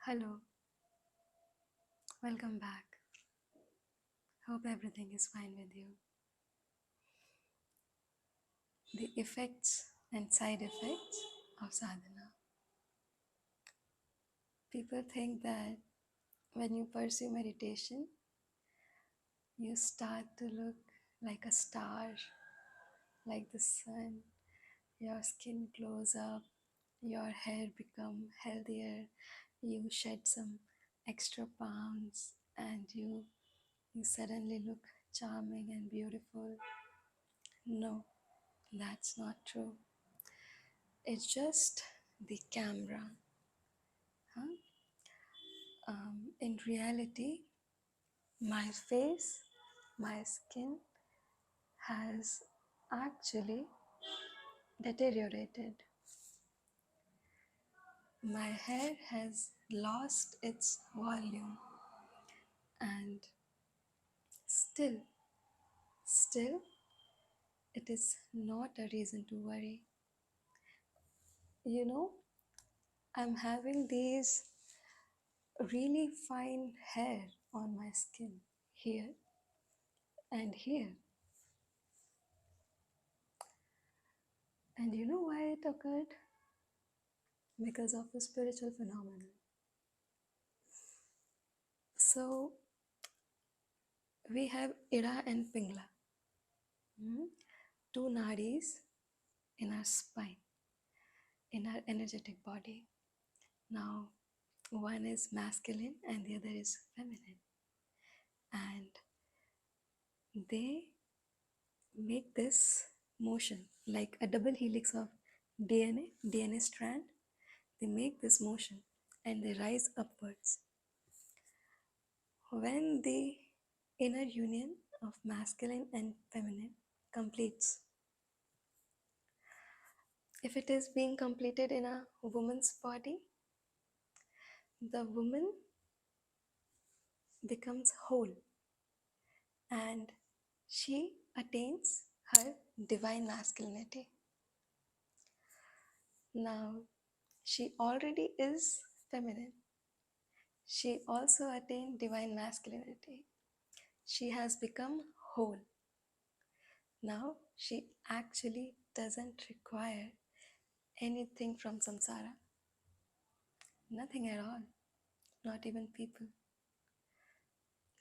Hello, welcome back. Hope everything is fine with you. The effects and side effects of sadhana. People think that when you pursue meditation, you start to look like a star, like the sun. Your skin glows up, your hair become healthier, you shed some extra pounds, and you suddenly look charming and beautiful. No, that's not true. It's just the camera. Huh? In reality, my face, my skin has actually deteriorated. My hair has lost its volume, and still, it is not a reason to worry. You know, I'm having these really fine hair on my skin here and here. And you know why it occurred? Because of a spiritual phenomenon. So we have Ida and Pingla, mm, two nadis in our spine, in our energetic body. Now, one is masculine and the other is feminine, and they make this motion like a double helix of DNA strand. They make this motion and they rise upwards. When the inner union of masculine and feminine completes, if it is being completed in a woman's body, the woman becomes whole and she attains her divine masculinity. Now, she already is feminine. She also attained divine masculinity. She has become whole. Now, she actually doesn't require anything from samsara. Nothing at all. Not even people.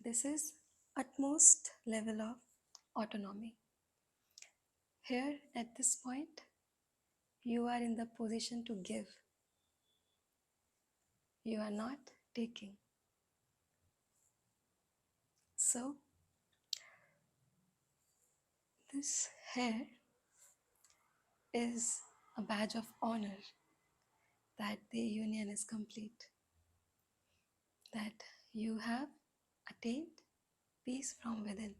This is utmost level of autonomy. Here, at this point, you are in the position to give. You are not taking. So, this hair is a badge of honor that the union is complete, that you have attained peace from within.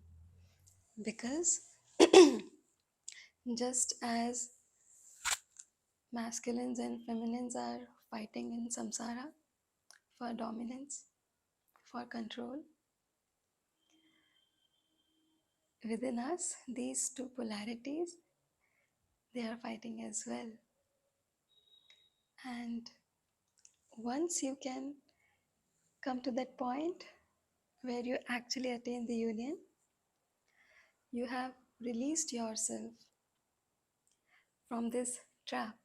Because just as masculines and feminines are fighting in samsara for dominance, for control, within us, these two polarities, they are fighting as well. And once you can come to that point where you actually attain the union, you have released yourself from this trap.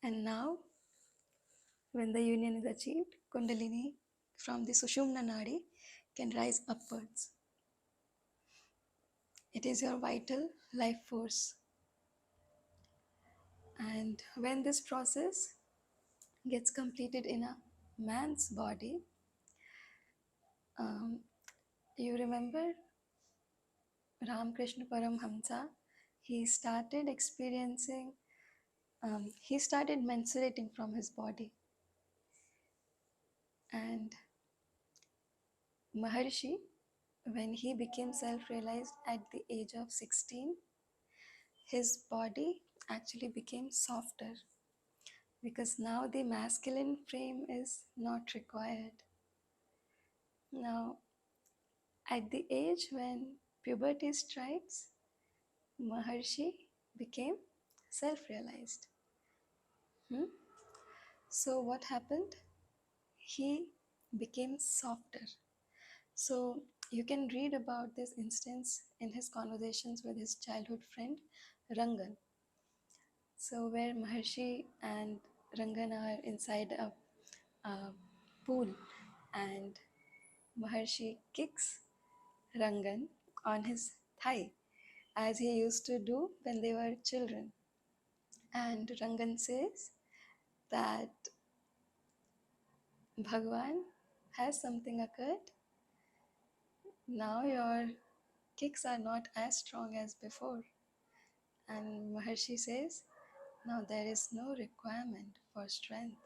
And now, when the union is achieved, Kundalini from the Sushumna Nadi can rise upwards. It is your vital life force. And when this process gets completed in a man's body, you remember Ramakrishna Paramhamsa, he started experiencing, he started mensurating from his body. And Maharshi, when he became self-realized at the age of 16, his body actually became softer because now the masculine frame is not required. Now, at the age when puberty strikes, Maharshi became self-realized. So what happened? he became softer. So you can read about this instance in his conversations with his childhood friend Rangan. So where Maharshi and Rangan are inside a pool, and Maharshi kicks Rangan on his thigh as he used to do when they were children. And Rangan says that Bhagwan, has something occurred? Now your kicks are not as strong as before. And Maharshi says, now there is no requirement for strength.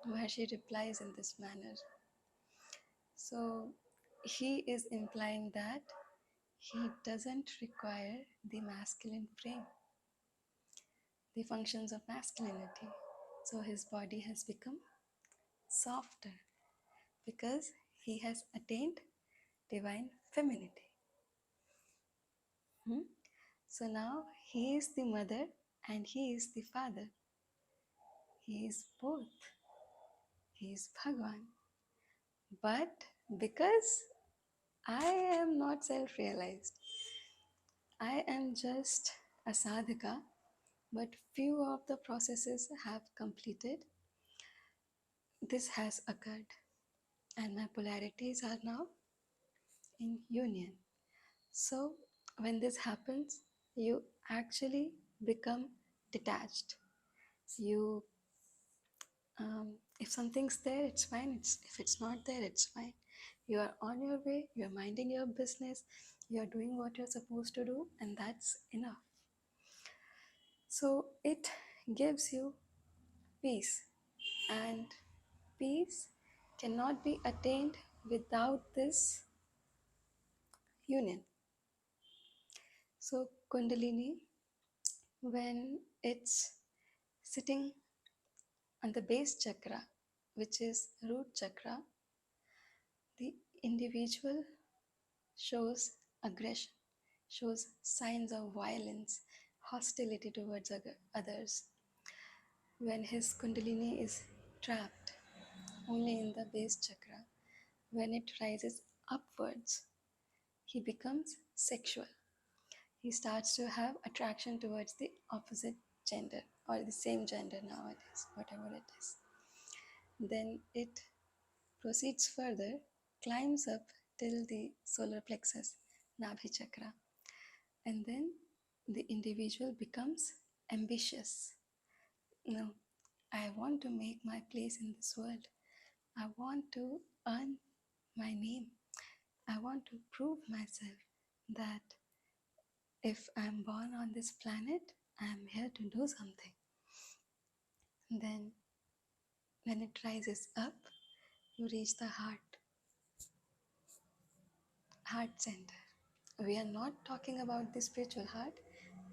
Maharshi replies in this manner. So he is implying that he doesn't require the masculine frame, the functions of masculinity. So his body has become softer because he has attained divine femininity. So now he is the mother and he is the father. He is both. He is Bhagwan. But because I am not self realized, I am just a sadhaka, but few of the processes have completed. This has occurred, and my polarities are now in union. So, when this happens, you actually become detached. You, if something's there, it's fine. If it's not there, it's fine. You are on your way. You're minding your business. You're doing what you're supposed to do, and that's enough. So it gives you peace, and peace cannot be attained without this union. So Kundalini, when it's sitting on the base chakra, which is root chakra, the individual shows aggression, shows signs of violence, hostility towards others. When his Kundalini is trapped only in the base chakra, when it rises upwards, he becomes sexual. He starts to have attraction towards the opposite gender or the same gender nowadays, whatever it is. Then it proceeds further, climbs up till the solar plexus, Nabhi chakra, and then the individual becomes ambitious. No, I want to make my place in this world. I want to earn my name. I want to prove myself that if I'm born on this planet, I'm here to do something. Then, when it rises up, you reach the heart center. We are not talking about the spiritual heart,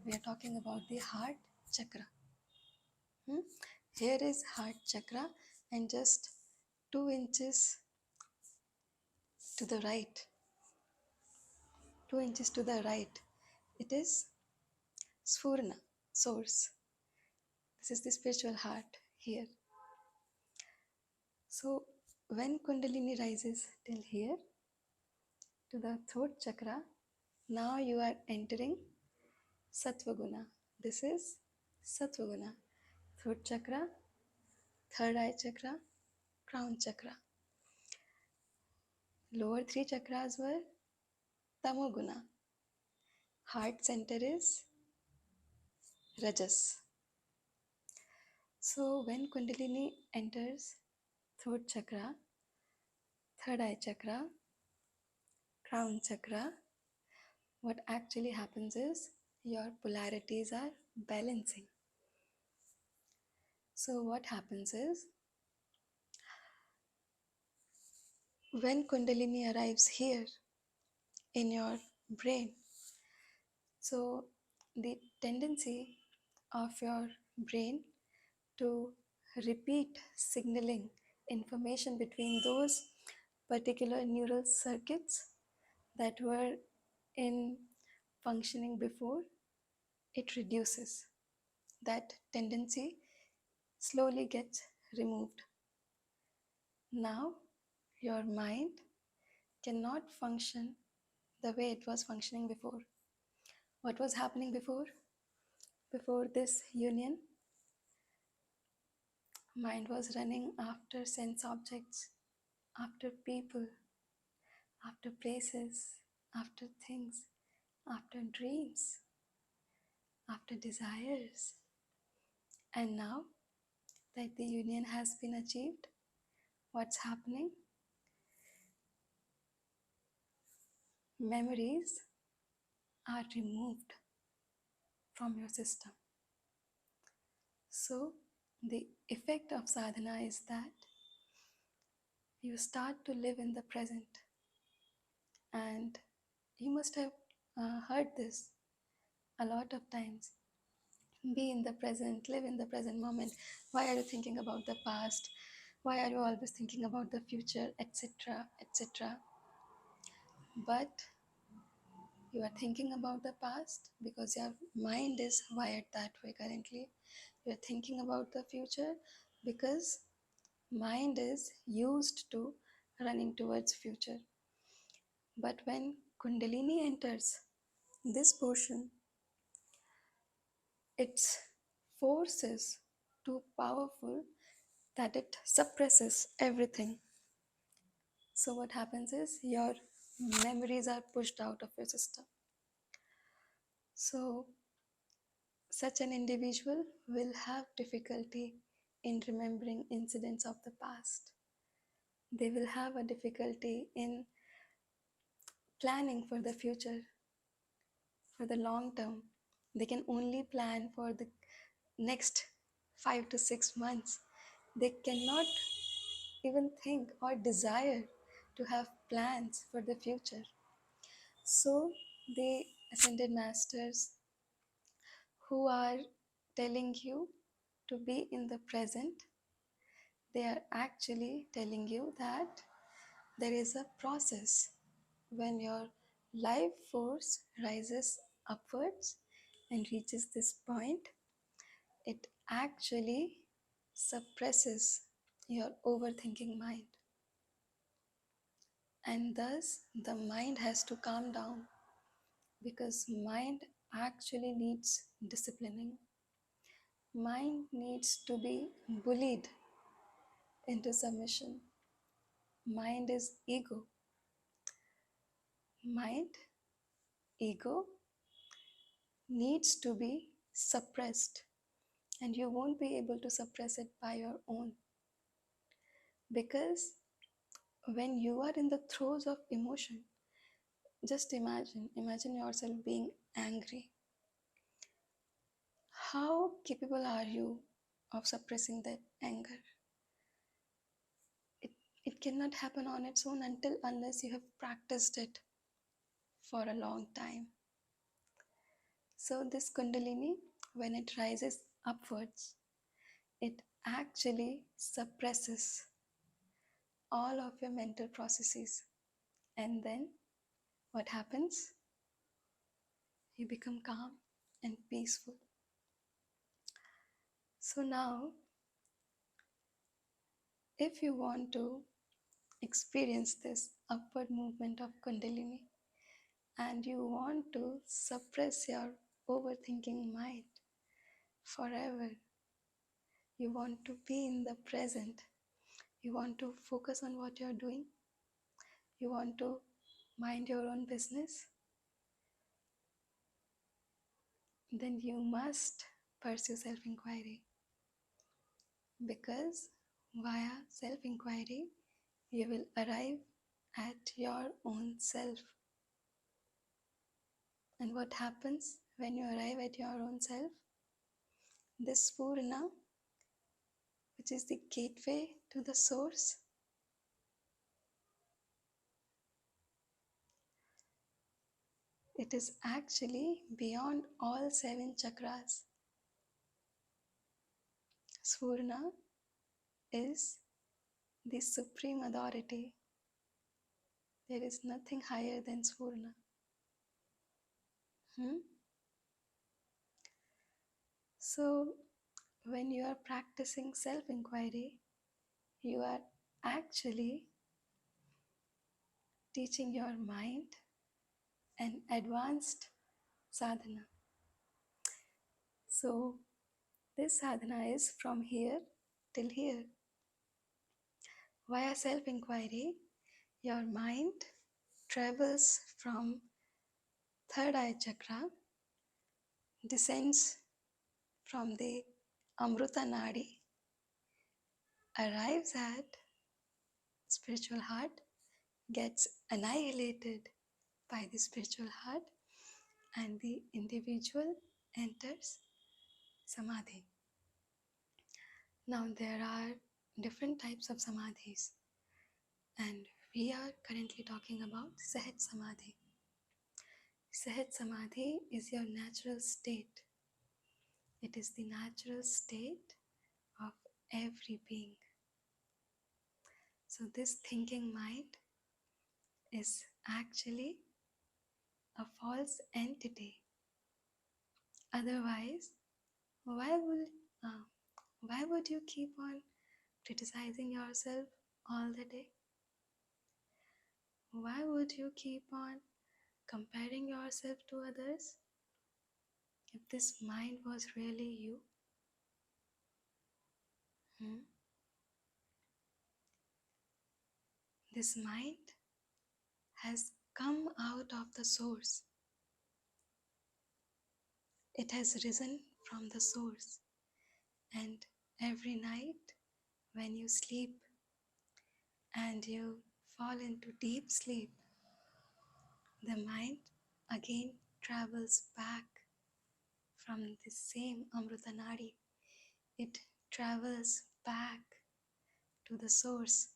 we are talking about the heart chakra. Here is heart chakra, and just 2 inches to the right, 2 inches to the right, it is Sphurna, source. This is the spiritual heart here. So when Kundalini rises till here to the throat chakra, now you are entering Sattvaguna. This is Sattvaguna. Throat chakra, third eye chakra, crown chakra. Lower 3 chakras were Tamoguna. Heart center is Rajas. So when Kundalini enters throat chakra, third eye chakra, crown chakra, what actually happens is your polarities are balancing. So what happens is when Kundalini arrives here in your brain, so the tendency of your brain to repeat signaling information between those particular neural circuits that were in functioning before, it reduces. That tendency slowly gets removed. Now, your mind cannot function the way it was functioning before. What was happening before? Before this union, mind was running after sense objects, after people, after places, after things, after dreams, after desires. And now that the union has been achieved, what's happening? Memories are removed from your system. So, the effect of sadhana is that you start to live in the present. And you must have heard this a lot of times. Be in the present, live in the present moment. Why are you thinking about the past? Why are you always thinking about the future, etc., etc.? But you are thinking about the past because your mind is wired that way currently. You are thinking about the future because mind is used to running towards future. But when Kundalini enters this portion, its force is too powerful that it suppresses everything. So, what happens is your memories are pushed out of your system. So, such an individual will have difficulty in remembering incidents of the past. They will have a difficulty in planning for the future, for the long term. They can only plan for the next 5 to 6 months. They cannot even think or desire to have plans for the future. So, the ascended masters who are telling you to be in the present, they are actually telling you that there is a process when your life force rises upwards and reaches this point, it actually suppresses your overthinking mind. And thus, the mind has to calm down because mind actually needs disciplining. Mind needs to be bullied into submission. Mind is ego. Mind, ego needs to be suppressed, and you won't be able to suppress it by your own. Because when you are in the throes of emotion, just imagine yourself being angry. How capable are you of suppressing that anger? It, it cannot happen on its own unless you have practiced it for a long time. So, this Kundalini, when it rises upwards, it actually suppresses all of your mental processes. And then what happens? You become calm and peaceful. So, now, if you want to experience this upward movement of Kundalini and you want to suppress your overthinking mind forever, you want to be in the present, you want to focus on what you're doing, you want to mind your own business, then you must pursue self inquiry. Because via self inquiry, you will arrive at your own self. And what happens when you arrive at your own self? This Purna, which is the gateway to the source, it is actually beyond all 7 chakras. Spurna is the supreme authority. There is nothing higher than Spurna. So, when you are practicing self inquiry, you are actually teaching your mind an advanced sadhana. So, this sadhana is from here till here. Via self inquiry, your mind travels from third eye chakra, descends from the Amruta Nadi, arrives at spiritual heart, gets annihilated by the spiritual heart, and the individual enters samadhi. Now, there are different types of samadhis, and we are currently talking about Sahaj Samadhi. Sahaj Samadhi is your natural state. It is the natural state of every being. So, this thinking mind is actually a false entity. Otherwise, why would uh, why would you keep on criticizing yourself all the day? Why would you keep on comparing yourself to others? If this mind was really you, this mind has come out of the source. It has risen from the source. And every night when you sleep and you fall into deep sleep, the mind again travels back from the same Amruta Nadi. It travels back to the source.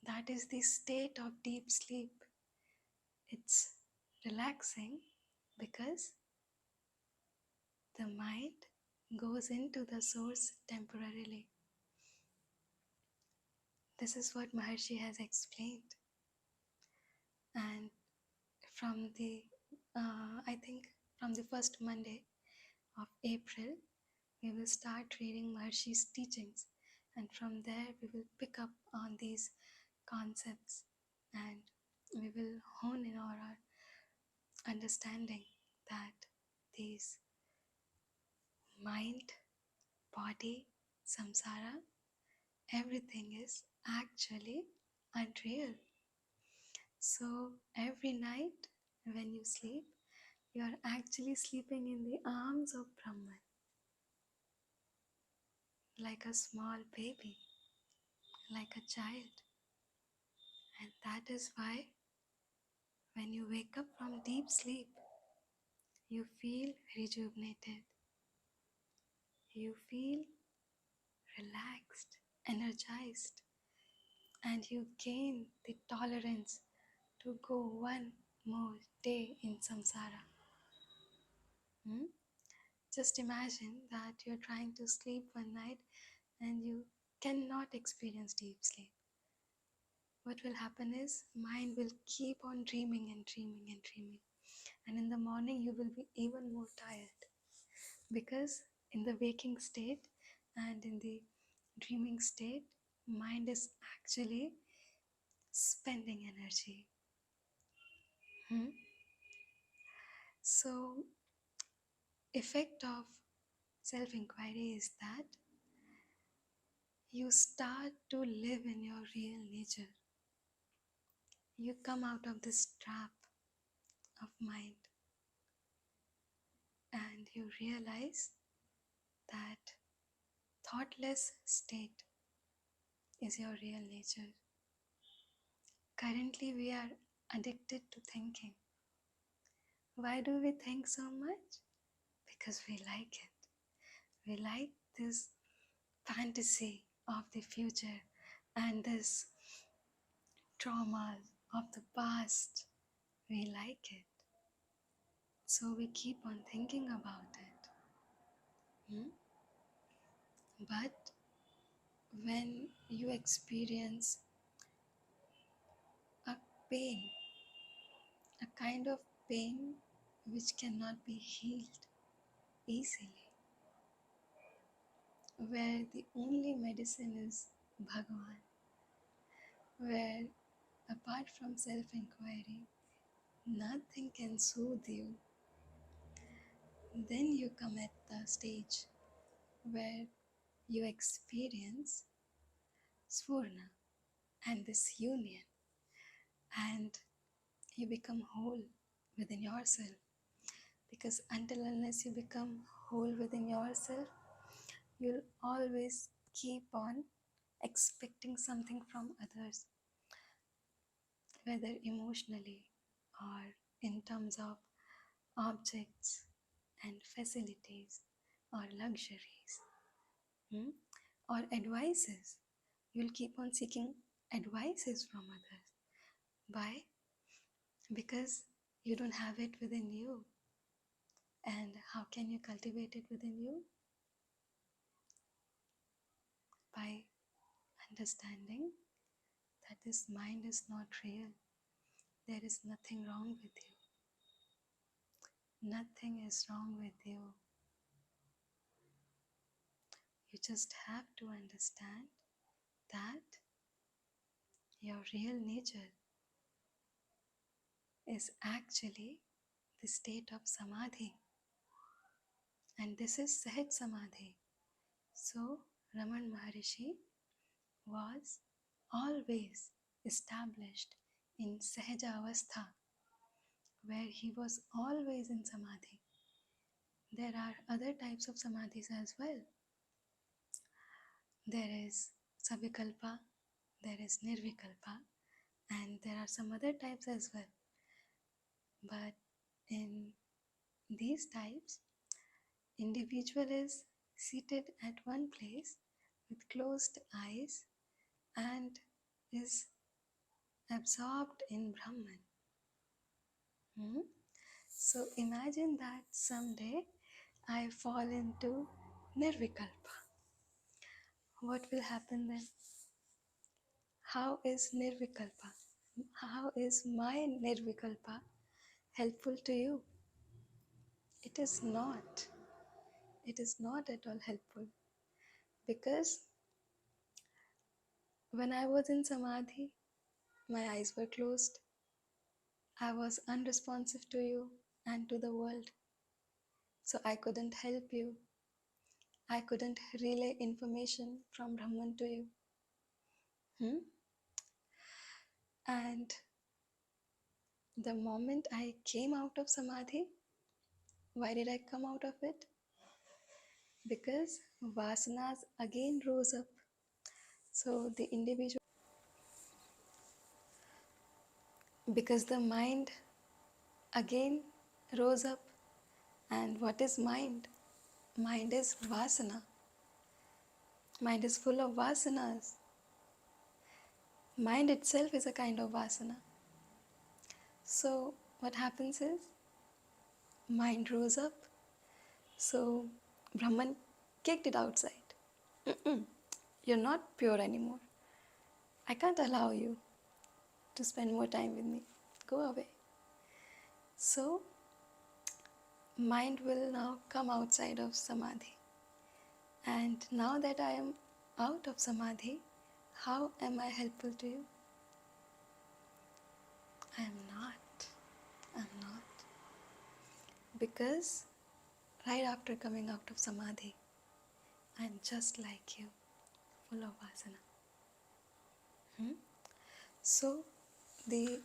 That is the state of deep sleep. It's relaxing because the mind goes into the source temporarily. This is what Maharshi has explained. And from the, I think from the first Monday of April, we will start reading Maharshi's teachings. And from there, we will pick up on these concepts and we will hone in our understanding that these mind, body, samsara, everything is actually unreal. So every night when you sleep, you are actually sleeping in the arms of Brahman, like a small baby, like a child. And that is why when you wake up from deep sleep, you feel rejuvenated. You feel relaxed, energized, and you gain the tolerance to go one more day in samsara. Just imagine that you're trying to sleep one night and you cannot experience deep sleep. What will happen is mind will keep on dreaming and dreaming and dreaming. And in the morning you will be even more tired because in the waking state and in the dreaming state, mind is actually spending energy. So, effect of self-inquiry is that you start to live in your real nature. You come out of this trap of mind and you realize that thoughtless state is your real nature. Currently, we are addicted to thinking. Why do we think so much? Because we like it. We like this fantasy of the future and this trauma of the past. We like it. So we keep on thinking about it. But when you experience a pain, a kind of pain which cannot be healed easily, where the only medicine is Bhagavan, where apart from self-inquiry, nothing can soothe you. Then you come at the stage where you experience Swarna and this union, and you become whole within yourself. Because until unless you become whole within yourself, you'll always keep on expecting something from others, whether emotionally or in terms of objects and facilities or luxuries, or advices. You'll keep on seeking advices from others. Why? Because you don't have it within you. And how can you cultivate it within you? By understanding that this mind is not real. There is nothing wrong with you. Nothing is wrong with you. You just have to understand that your real nature is actually the state of samadhi. And this is Sahaj Samadhi. So, Raman Maharishi was always established in Sahaja Avastha, where he was always in Samadhi. There are other types of Samadhis as well. There is Savikalpa, there is Nirvikalpa, and there are some other types as well. But in these types, individual is seated at one place with closed eyes and is absorbed in Brahman. So imagine that someday I fall into Nirvikalpa. What will happen then? How is Nirvikalpa? How is my Nirvikalpa helpful to you? It is not. It is not at all helpful. Because when I was in Samadhi, my eyes were closed. I was unresponsive to you and to the world. So I couldn't help you. I couldn't relay information from Brahman to you. And the moment I came out of Samadhi, why did I come out of it? Because vasanas again rose up. So the individual, because the mind again rose up. And what is mind? Mind is vasana. Mind is full of vasanas. Mind itself is a kind of vasana. So what happens is, mind rose up. So Brahman kicked it outside. You're not pure anymore. I can't allow you to spend more time with me. Go away. So mind will now come outside of Samadhi. And now that I am out of Samadhi, how am I helpful to you? I am not. I am not. Because right after coming out of Samadhi, I am just like you, full of vasana. So the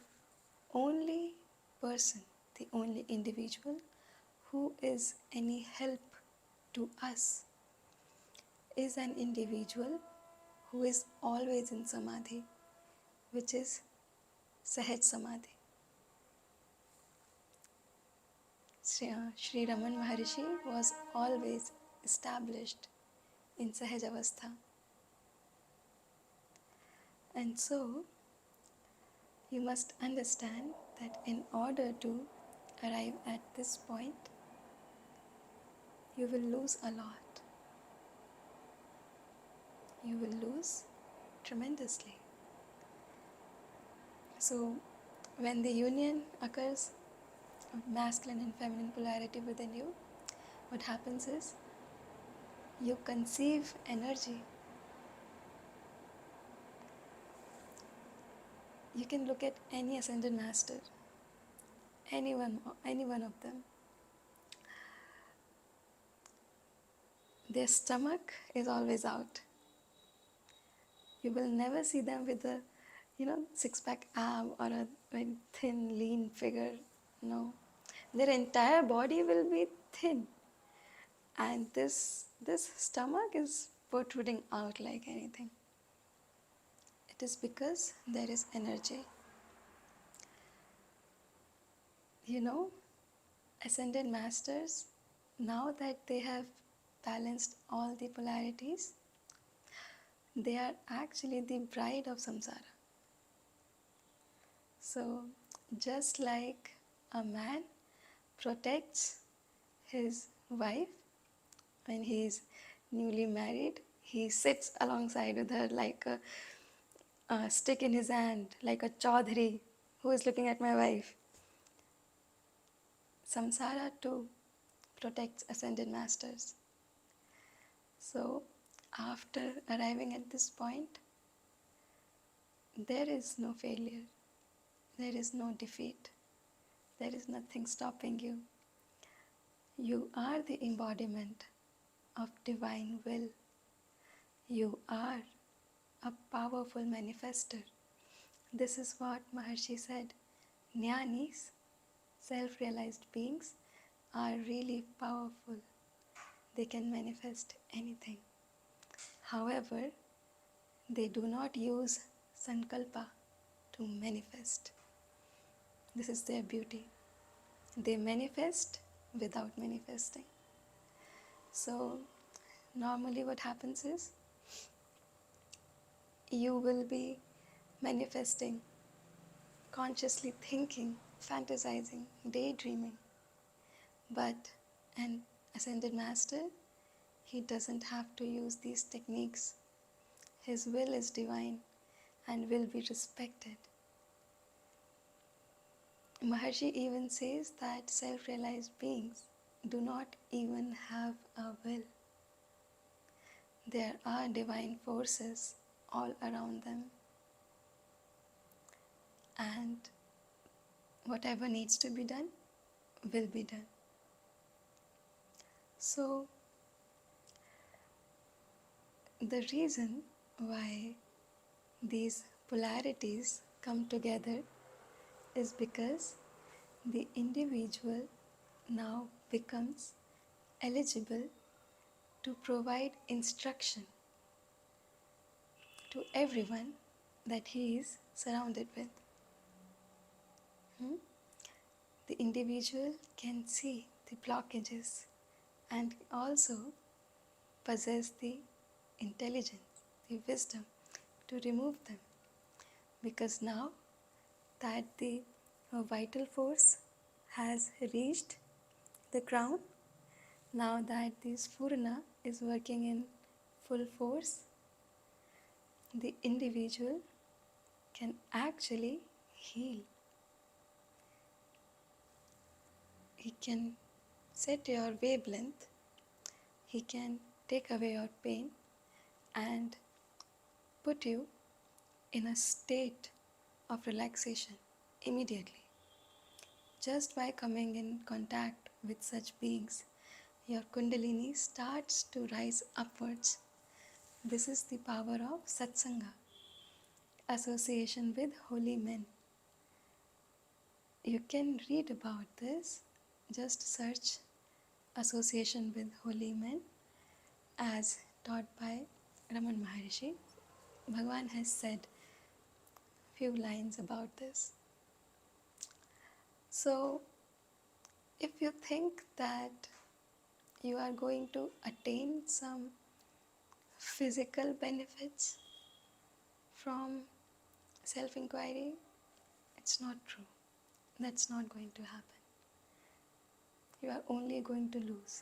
only person, the only individual who is any help to us is an individual who is always in Samadhi, which is Sahaj Samadhi. Sri Raman Maharishi was always established in Sahaj Avastha. And so, you must understand that in order to arrive at this point, you will lose a lot. You will lose tremendously. So, when the union occurs of masculine and feminine polarity within you, what happens is you conceive energy. You can look at any ascended master, any one of them. Their stomach is always out. You will never see them with a, six-pack ab or a very thin, lean figure. No. Their entire body will be thin. And this stomach is protruding out like anything. It is because there is energy. Ascended masters, now that they have balanced all the polarities, they are actually the bride of samsara. So, just like a man protects his wife when he is newly married, he sits alongside with her like a stick in his hand, like a chaudhary who is looking at my wife. Samsara too protects ascended masters. So, after arriving at this point, there is no failure, there is no defeat, there is nothing stopping you. You are the embodiment of divine will. You are a powerful manifester. This is what Maharshi said. Jnanis, self-realized beings, are really powerful. They can manifest anything. However, they do not use sankalpa to manifest. This is their beauty. They manifest without manifesting. So, normally what happens is, you will be manifesting, consciously thinking, fantasizing, daydreaming. But an ascended master, he doesn't have to use these techniques. His will is divine and will be respected. Maharshi even says that self-realized beings do not even have a will. There are divine forces all around them. And whatever needs to be done will be done. So, the reason why these polarities come together is because the individual now becomes eligible to provide instruction to everyone that he is surrounded with. The individual can see the blockages and also possess the intelligence, the wisdom to remove them. Because now that the vital force has reached the crown, now that the Sphurna is working in full force, the individual can actually heal. He can set your wavelength, he can take away your pain and put you in a state of relaxation immediately. Just by coming in contact with such beings, your Kundalini starts to rise upwards. This is the power of Satsanga, association with holy men. You can read about this. Just search association with holy men as taught by Raman Maharishi. Bhagavan has said few lines about this. So, if you think that you are going to attain some physical benefits from self-inquiry, it's not true. That's not going to happen. You are only going to lose,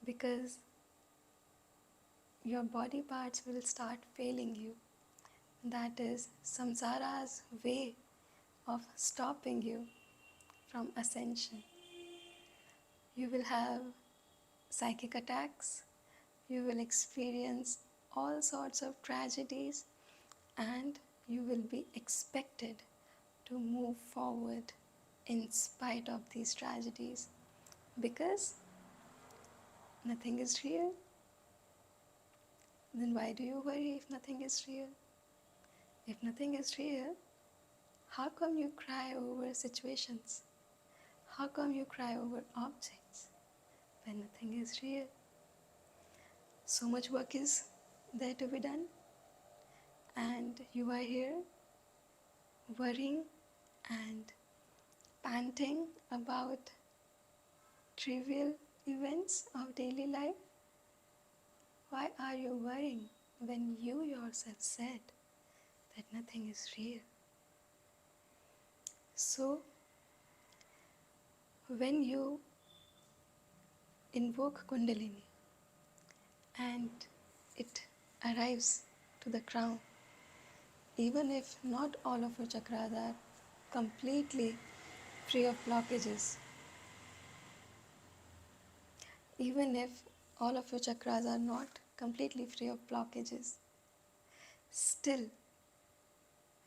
because your body parts will start failing you. That is samsara's way of stopping you from ascension. You will have psychic attacks, you will experience all sorts of tragedies, and you will be expected to move forward in spite of these tragedies, because nothing is real. Then why do you worry if nothing is real? If nothing is real, how come you cry over situations? How come you cry over objects when nothing is real? So much work is there to be done, and you are here worrying and panting about trivial events of daily life. Why are you worrying when you yourself said that nothing is real? So, when you invoke Kundalini and it arrives to the crown, even if not all of your chakras are completely free of blockages, even if all of your chakras are not completely free of blockages, still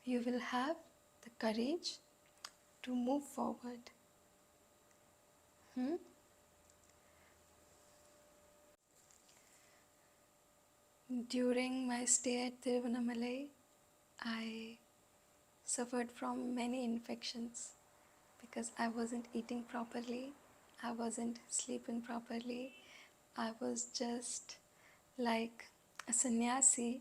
you will have the courage to move forward. During my stay at Tiruvannamalai, I suffered from many infections because I wasn't eating properly, I wasn't sleeping properly, I was just like a sannyasi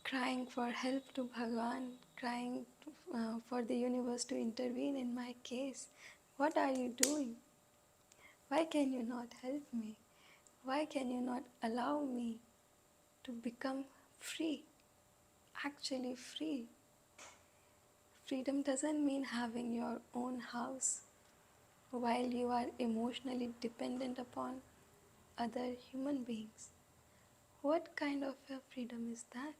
crying for help to Bhagwan, crying for the universe to intervene in my case. What are you doing? Why can you not help me? Why can you not allow me to become free? Actually free. Freedom doesn't mean having your own house while you are emotionally dependent upon other human beings. What kind of a freedom is that?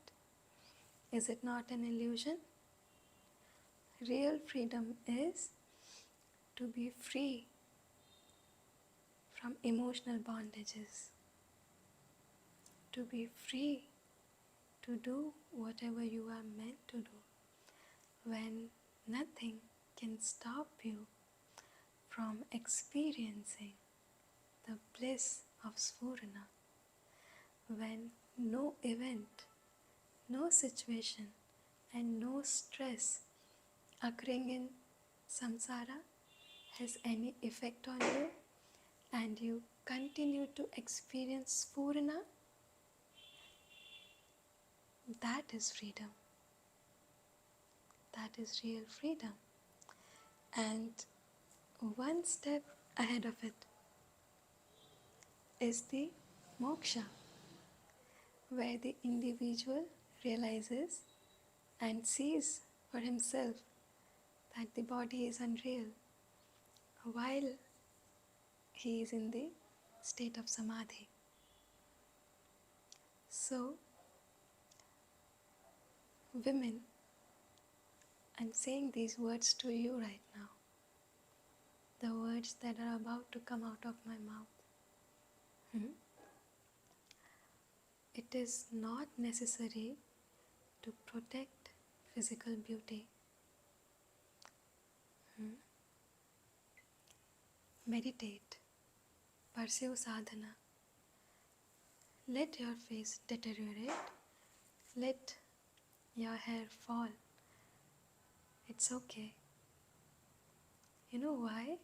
Is it not an illusion? Real freedom is to be free from emotional bondages, to be free to do whatever you are meant to do, when nothing can stop you from experiencing the bliss of Sphurana, when no event, no situation, and no stress occurring in samsara has any effect on you, and you continue to experience Sphurana, that is freedom. That is real freedom. And one step ahead of it is the moksha, where the individual realizes and sees for himself that the body is unreal while he is in the state of samadhi. So, women, I'm saying these words to you right now, the words that are about to come out of my mouth. It is not necessary to protect physical beauty. Meditate, pursue sadhana. Let your face deteriorate, let your hair fall. It's okay. You know why?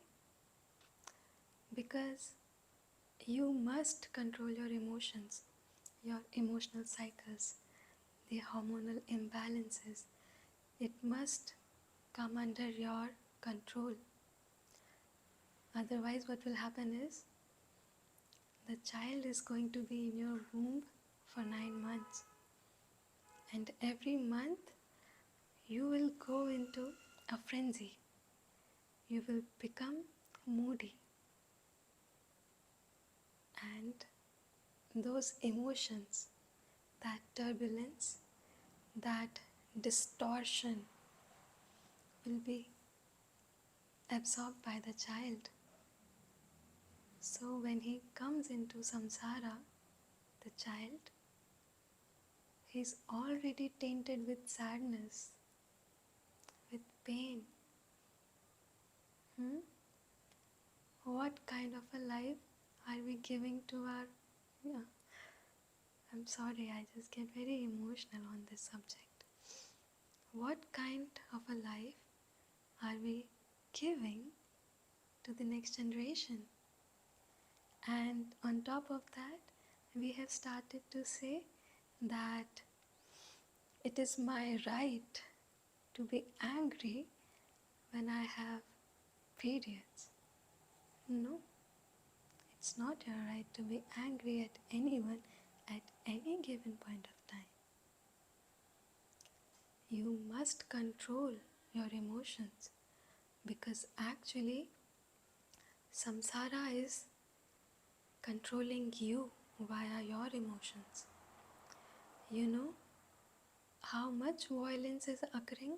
Because you must control your emotions, your emotional cycles, the hormonal imbalances. It must come under your control. Otherwise, what will happen is the child is going to be in your womb for 9 months, and every month you will go into a frenzy. You will become moody, and those emotions, that turbulence, that distortion will be absorbed by the child. So when he comes into samsara, the child, is already tainted with sadness, with pain. What kind of a life are we giving to our... Yeah, I'm sorry, I just get very emotional on this subject. What kind of a life are we giving to the next generation? And on top of that, we have started to say that it is my right to be angry when I have periods. No, it's not your right to be angry at anyone at any given point of time. You must control your emotions, because actually samsara is controlling you via your emotions. You know how much violence is occurring?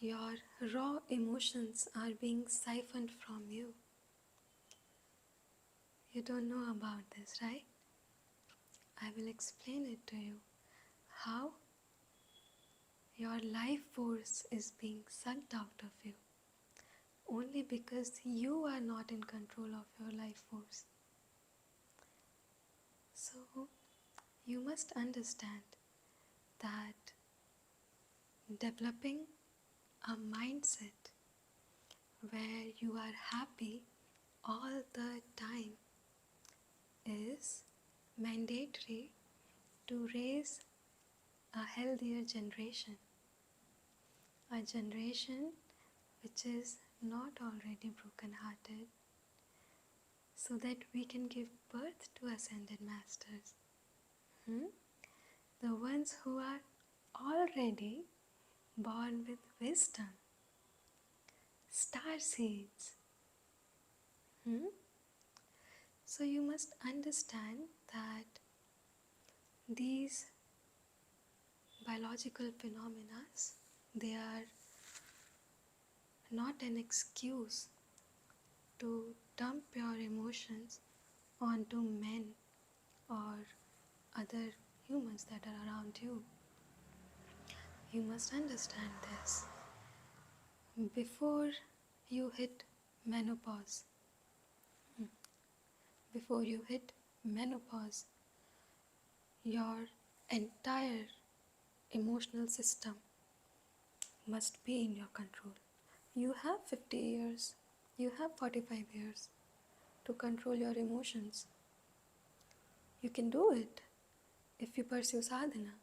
Your raw emotions are being siphoned from you. You don't know about this, right? I will explain it to you. How your life force is being sucked out of you only because you are not in control of your life force. So you must understand that developing a mindset where you are happy all the time is mandatory to raise a healthier generation. A generation which is not already broken-hearted, so that we can give birth to ascended masters. The ones who are already born with wisdom, star seeds. So you must understand that these biological phenomena, they are not an excuse to dump your emotions onto men or other humans that are around you. You must understand this. Before you hit menopause, your entire emotional system must be in your control. You have 50 years, you have 45 years to control your emotions. You can do it if you pursue sadhana.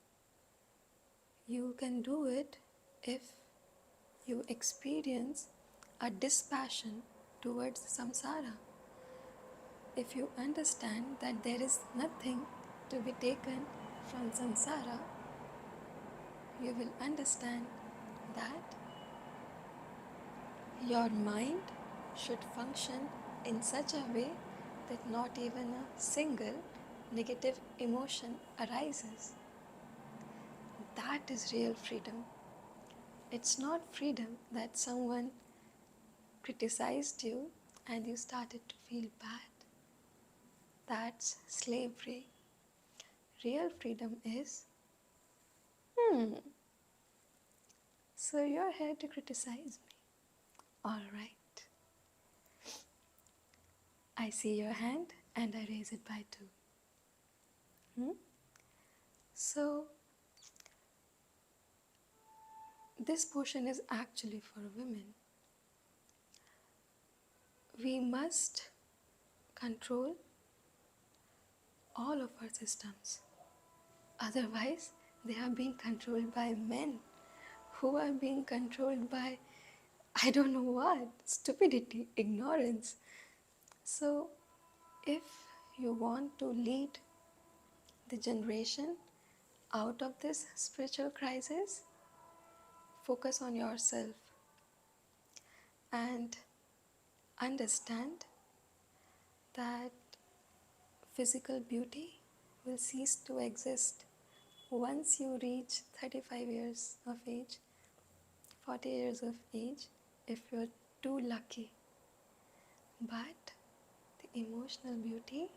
You can do it if you experience a dispassion towards samsara. If you understand that there is nothing to be taken from samsara, you will understand that your mind should function in such a way that not even a single negative emotion arises. That is real freedom. It's not freedom that someone criticized you and you started to feel bad. That's slavery. Real freedom is, so you're here to criticize me. All right. I see your hand and I raise it by 2. So, this portion is actually for women. We must control all of our systems. Otherwise, they are being controlled by men who are being controlled by, I don't know what, stupidity, ignorance. So, if you want to lead the generation out of this spiritual crisis, focus on yourself and understand that physical beauty will cease to exist once you reach 35 years of age, 40 years of age, if you're too lucky. But the emotional beauty,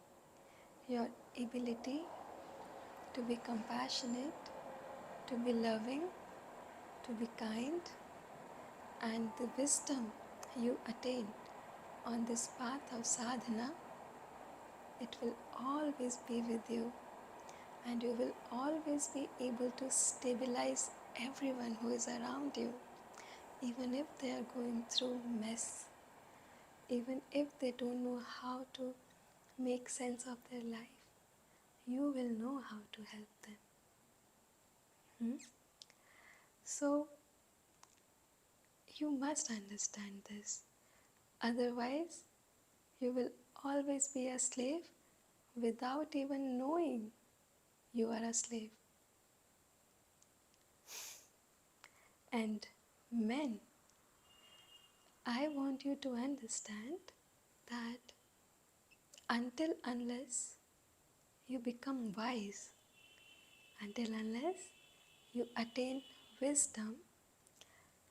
your ability to be compassionate, to be loving, to be kind, and the wisdom you attain on this path of sadhana, it will always be with you, and you will always be able to stabilize everyone who is around you, even if they are going through mess, even if they don't know how to make sense of their life. You will know how to help them. So, you must understand this. Otherwise, you will always be a slave without even knowing you are a slave. And men, I want you to understand that unless you become wise, unless you attain wisdom,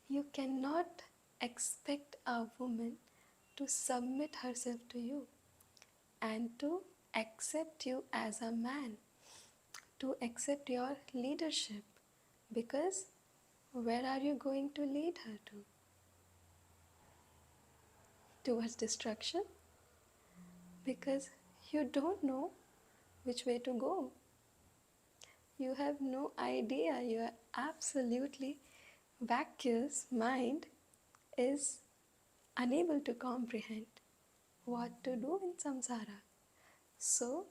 you cannot expect a woman to submit herself to you and to accept you as a man, to accept your leadership, because where are you going to lead her to? Towards destruction? Because you don't know which way to go. You have no idea. Your absolutely vacuous mind is unable to comprehend what to do in samsara. So,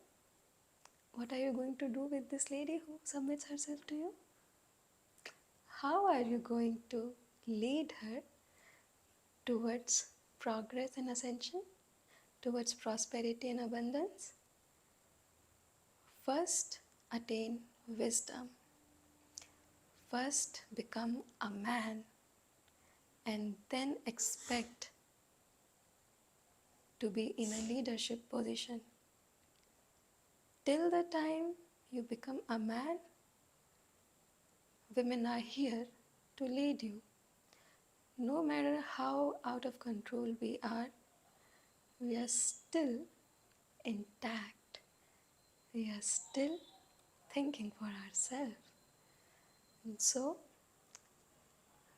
what are you going to do with this lady who submits herself to you? How are you going to lead her towards progress and ascension, towards prosperity and abundance? First, attain wisdom. First, become a man, and then expect to be in a leadership position. Till the time you become a man, women are here to lead you. No matter how out of control we are still intact. We are still thinking for ourselves. And so,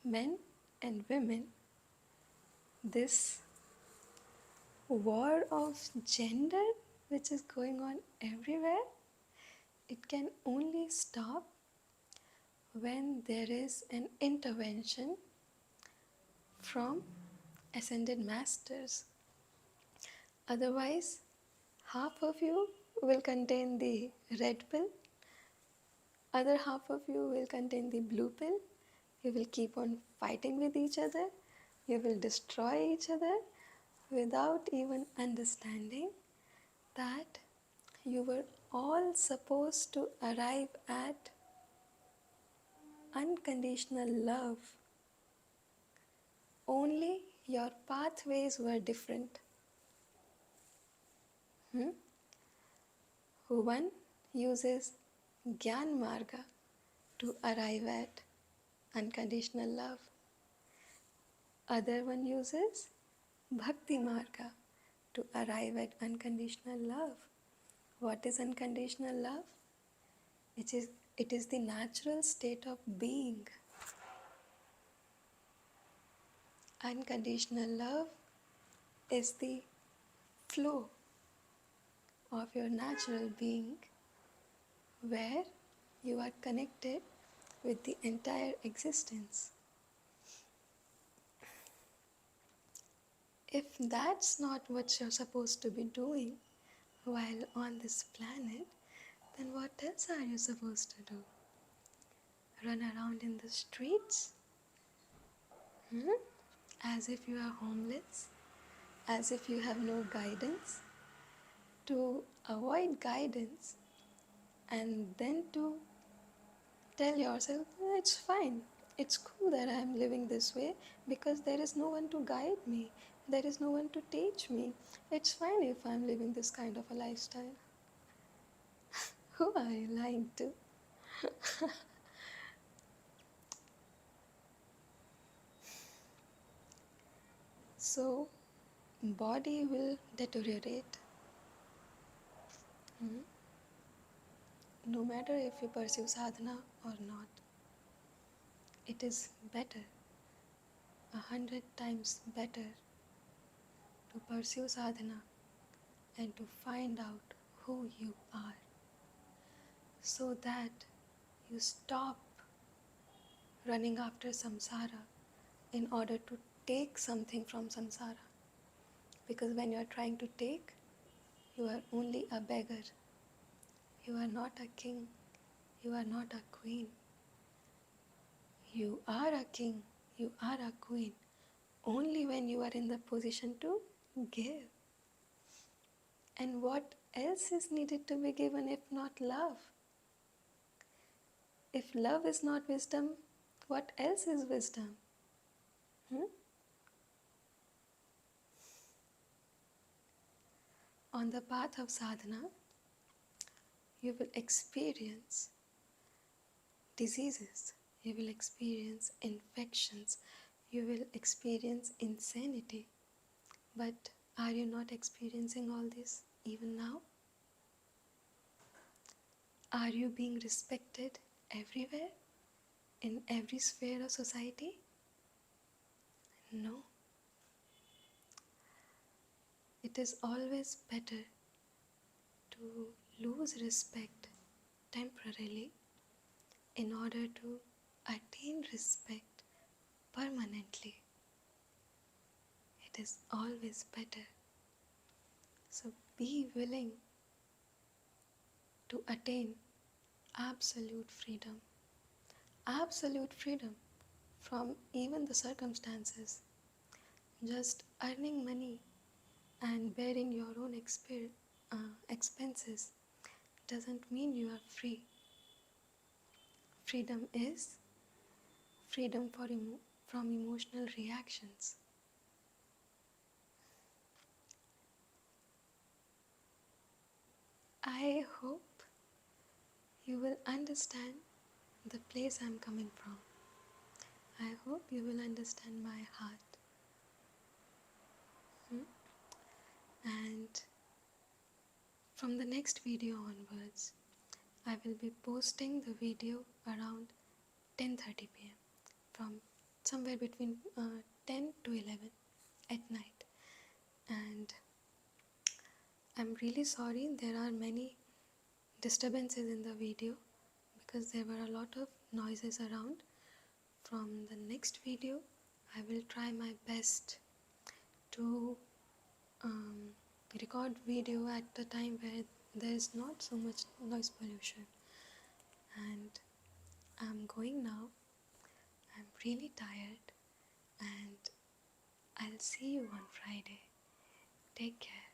men and women, this war of gender which is going on everywhere, it can only stop when there is an intervention from ascended masters. Otherwise, half of you will contain the red pill, other half of you will contain the blue pill. You will keep on fighting with each other. You will destroy each other without even understanding that you were all supposed to arrive at unconditional love. Only your pathways were different. One uses Gyan Marga to arrive at unconditional love. Other one uses Bhakti Marga to arrive at unconditional love. What is unconditional love? It is the natural state of being. Unconditional love is the flow of your natural being, where you are connected with the entire existence. If that's not what you're supposed to be doing while on this planet, then what else are you supposed to do? Run around in the streets? As if you are homeless? As if you have no guidance? To avoid guidance and then to tell yourself, it's fine, it's cool that I am living this way because there is no one to guide me, there is no one to teach me. It's fine if I'm living this kind of a lifestyle. Who are you lying to? So, body will deteriorate. no matter if you pursue sadhana or not, it is better, 100 times better, to pursue sadhana and to find out who you are, so that you stop running after samsara in order to take something from samsara. Because when you are trying to take, you are only a beggar. You are not a king. You are not a queen. You are a king. You are a queen only when you are in the position to give. And what else is needed to be given if not love? If love is not wisdom, what else is wisdom? On the path of sadhana, you will experience diseases, you will experience infections, you will experience insanity. But are you not experiencing all this even now? Are you being respected everywhere, in every sphere of society? No. It is always better to lose respect temporarily in order to attain respect permanently. It is always better. So be willing to attain absolute freedom. Absolute freedom from even the circumstances. Just earning money and bearing your own expenses doesn't mean you are free. Freedom is freedom from emotional reactions. I hope you will understand the place I'm coming from. I hope you will understand my heart. And from the next video onwards, I will be posting the video around 10:30 p.m. from somewhere between 10 to 11 at night. And I'm really sorry there are many disturbances in the video because there were a lot of noises around. From the next video, I will try my best to record video at the time where there is not so much noise pollution. And I'm going now. I'm really tired and I'll see you on Friday. Take care.